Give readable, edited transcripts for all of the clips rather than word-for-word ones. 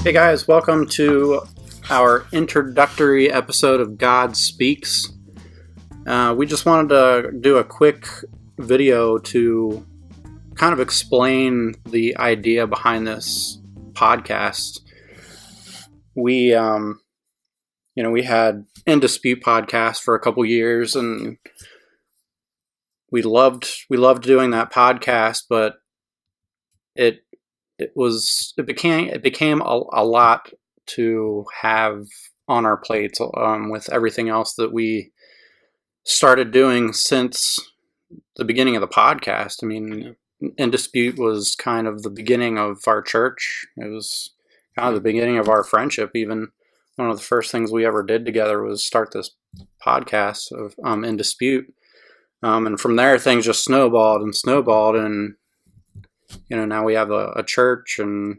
Hey guys, welcome to our introductory episode of God Speaks. We just wanted to do a quick video to kind of explain the idea behind this podcast. We had In Dispute podcast for a couple years, and we loved doing that podcast, but it became a lot to have on our plates with everything else that we started doing since the beginning of the podcast. I mean, In Dispute was kind of the beginning of our church. It was kind of the beginning of our friendship. Even one of the first things we ever did together was start this podcast of In Dispute. And from there, things just snowballed, and now we have a church, and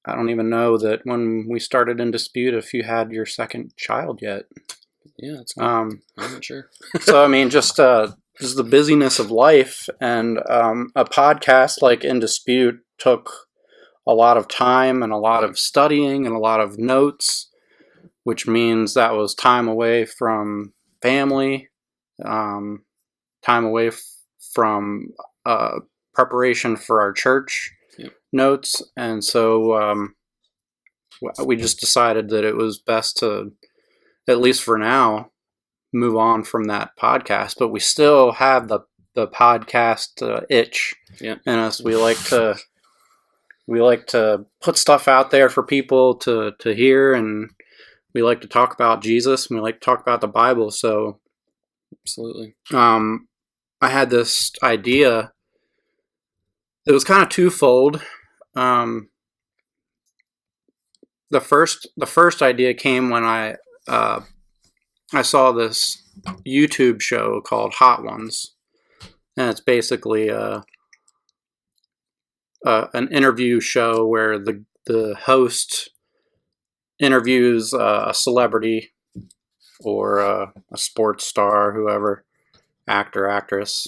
I don't even know that when we started In Dispute if you had your second child yet. Yeah, it's good. I'm not sure. So I mean, just the busyness of life, and a podcast like In Dispute took a lot of time and a lot of studying and a lot of notes, which means that was time away from family, time away from preparation for our church notes, and so we just decided that it was best to, at least for now, move on from that podcast. But we still have the podcast itch in us. We like to put stuff out there for people to hear, and we like to talk about Jesus, and we like to talk about the Bible. So absolutely, I had this idea. It was kind of twofold. The first idea came when I saw this YouTube show called Hot Ones, and it's basically an interview show where the host interviews a celebrity or a sports star, whoever, actor, actress.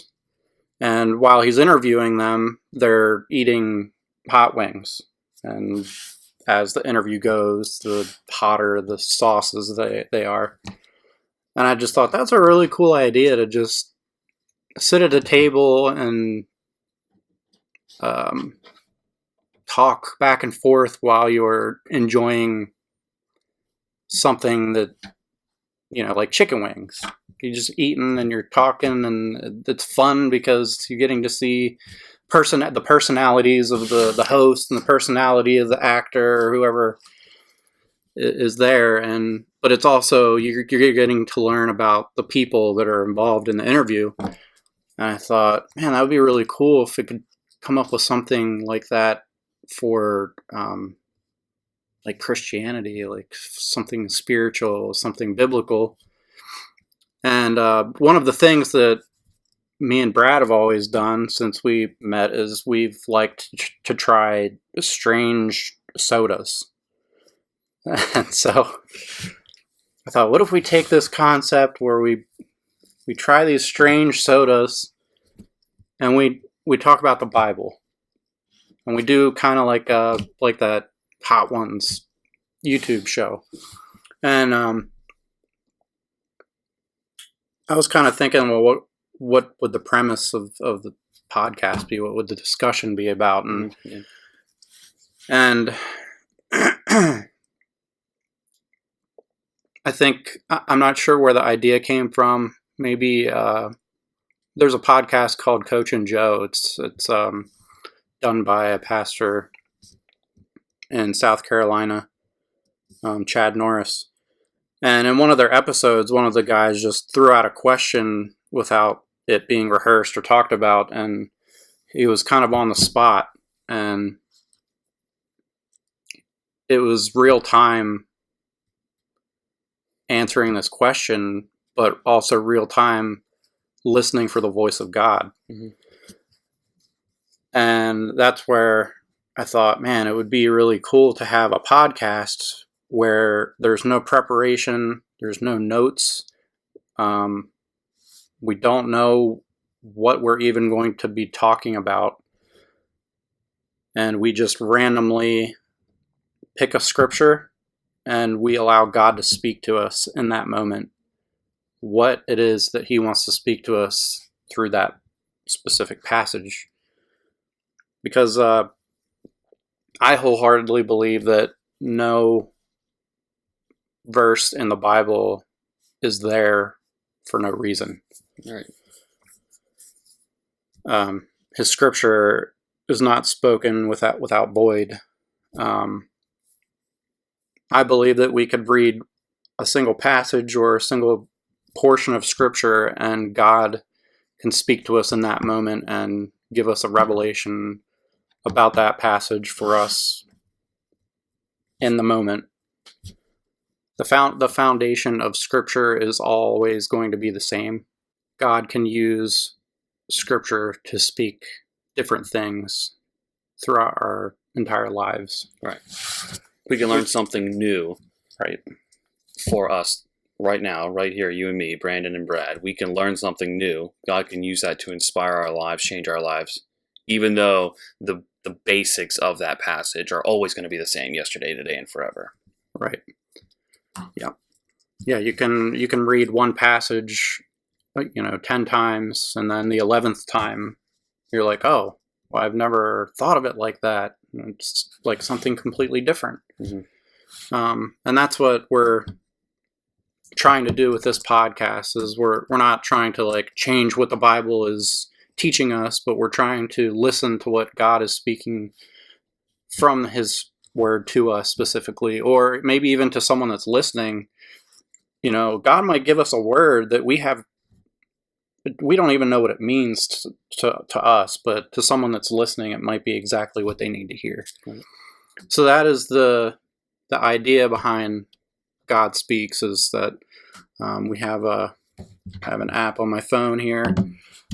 And while he's interviewing them, they're eating hot wings. And as the interview goes, the hotter the sauces they are. And I just thought that's a really cool idea, to just sit at a table and talk back and forth while you're enjoying something that, like chicken wings. You're just eating and you're talking, and it's fun because you're getting to see the personalities of the host and the personality of the actor or whoever is there, but it's also you're getting to learn about the people that are involved in the interview. And I thought, man, that would be really cool if it could come up with something like that for like Christianity, like something spiritual, something biblical. And one of the things that me and Brad have always done since we met is we've liked to try strange sodas. And so I thought, what if we take this concept where we try these strange sodas, and we talk about the Bible, and we do kind of like that Hot Ones YouTube show. And I was kind of thinking, well, what would the premise of the podcast be? What would the discussion be about? And I think, I'm not sure where the idea came from. Maybe there's a podcast called Coach and Joe. It's done by a pastor in South Carolina, Chad Norris. And in one of their episodes, one of the guys just threw out a question without it being rehearsed or talked about, and he was kind of on the spot, and it was real time answering this question, but also real time listening for the voice of God. Mm-hmm. And that's where I thought, man, it would be really cool to have a podcast where there's no preparation, there's no notes. We don't know what we're even going to be talking about. And we just randomly pick a scripture and we allow God to speak to us in that moment, what it is that he wants to speak to us through that specific passage. Because I wholeheartedly believe that no verse in the Bible is there for no reason. Right. His scripture is not spoken without void. I believe that we could read a single passage or a single portion of scripture and God can speak to us in that moment and give us a revelation about that passage for us in the moment. The foundation of scripture is always going to be the same. God can use scripture to speak different things throughout our entire lives. Right. We can learn something new, right, for us right now, right here, you and me, Brandon and Brad. We can learn something new. God can use that to inspire our lives, change our lives, even though the basics of that passage are always going to be the same yesterday, today, and forever. Right. Yeah. Yeah, you can read one passage 10 times, and then the 11th time you're like, oh, well, I've never thought of it like that. It's like something completely different. Mm-hmm. And that's what we're trying to do with this podcast. Is we're not trying to like change what the Bible is teaching us, but we're trying to listen to what God is speaking from his word to us specifically, or maybe even to someone that's listening. God might give us a word that we don't even know what it means to us, but to someone that's listening, it might be exactly what they need to hear. Right. So that is the idea behind God Speaks, is that we have an app on my phone here.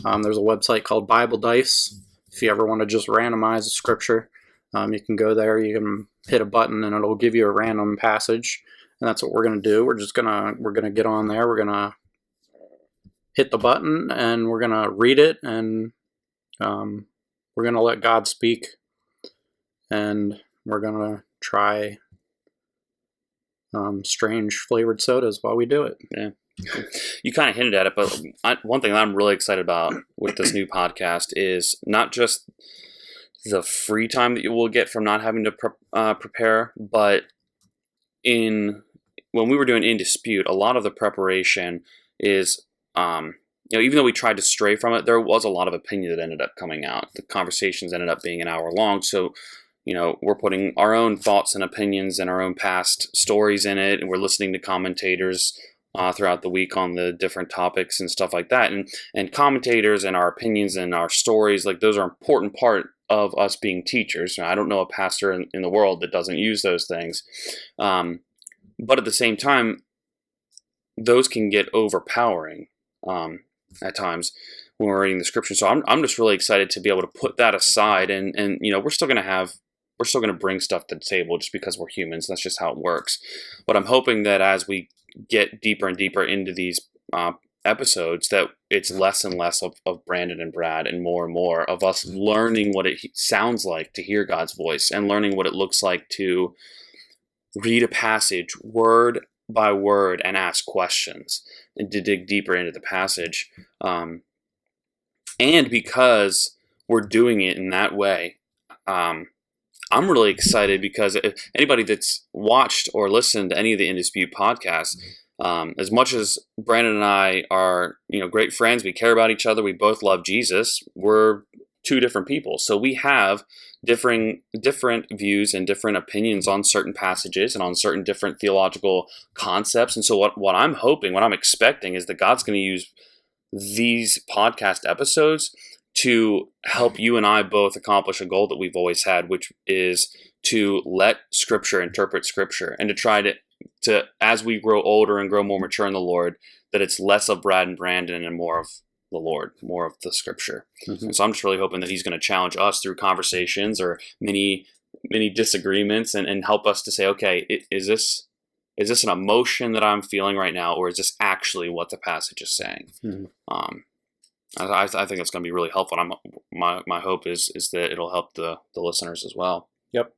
There's a website called Bible Dice. If you ever want to just randomize a scripture, you can go there, you can hit a button and it'll give you a random passage. And that's what we're going to do. We're going to get on there. We're going to hit the button and we're going to read it, and we're going to let God speak, and we're going to try strange flavored sodas while we do it. Yeah. You kind of hinted at it, but one thing that I'm really excited about with this new podcast is not just the free time that you will get from not having to prepare, but when we were doing In Dispute, a lot of the preparation is, even though we tried to stray from it, there was a lot of opinion that ended up coming out. The conversations ended up being an hour long, so we're putting our own thoughts and opinions and our own past stories in it, and we're listening to commentators throughout the week on the different topics and stuff like that. And commentators and our opinions and our stories, like those are an important part of us being teachers. I don't know a pastor in the world that doesn't use those things. But at the same time, those can get overpowering at times when we're reading the scripture. So I'm just really excited to be able to put that aside, and we're still going to bring stuff to the table just because we're humans. That's just how it works. But I'm hoping that as we get deeper and deeper into these episodes, that it's less and less of Brandon and Brad and more of us learning what it sounds like to hear God's voice, and learning what it looks like to read a passage word by word and ask questions and to dig deeper into the passage. And because we're doing it in that way, I'm really excited, because if anybody that's watched or listened to any of the In Dispute podcasts, as much as Brandon and I are, great friends, we care about each other, we both love Jesus, we're two different people. So we have different views and different opinions on certain passages and on certain different theological concepts. And so what I'm hoping, what I'm expecting, is that God's going to use these podcast episodes to help you and I both accomplish a goal that we've always had, which is to let Scripture interpret Scripture, and to try to as we grow older and grow more mature in the Lord, that it's less of Brad and Brandon and more of the Lord, more of the Scripture. Mm-hmm. And so I'm just really hoping that he's going to challenge us through conversations or many disagreements, and help us to say, okay, is this an emotion that I'm feeling right now, or is this actually what the passage is saying? Mm-hmm. I think it's going to be really helpful. My hope is that it'll help the listeners as well. Yep.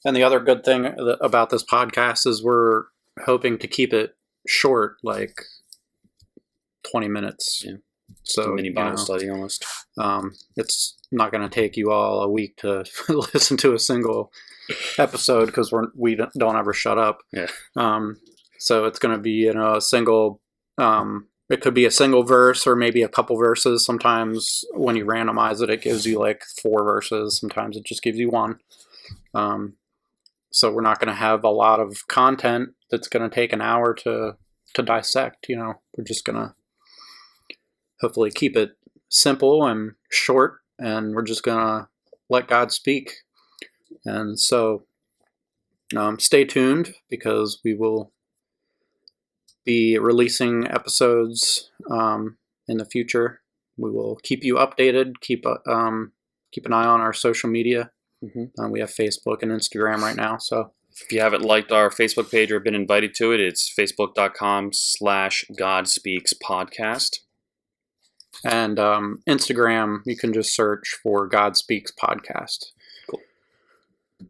And the other good thing about this podcast is we're hoping to keep it short, like 20 minutes. Yeah. So, a mini Bible study almost. It's not going to take you all a week to listen to a single episode because we don't ever shut up. Yeah. So it's going to be a single. It could be a single verse or maybe a couple verses. Sometimes when you randomize it, it gives you like 4 verses. Sometimes it just gives you 1. So we're not going to have a lot of content that's going to take an hour to dissect. We're just going to hopefully keep it simple and short, and we're just going to let God speak. And so stay tuned because we will be releasing episodes in the future. We will keep you updated. Keep an eye on our social media. We have Facebook and Instagram right now. So if you haven't liked our Facebook page or been invited to it, it's facebook.com/GodSpeaksPodcast. And Instagram, you can just search for God Speaks Podcast. Cool.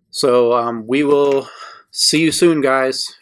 So we will see you soon, guys.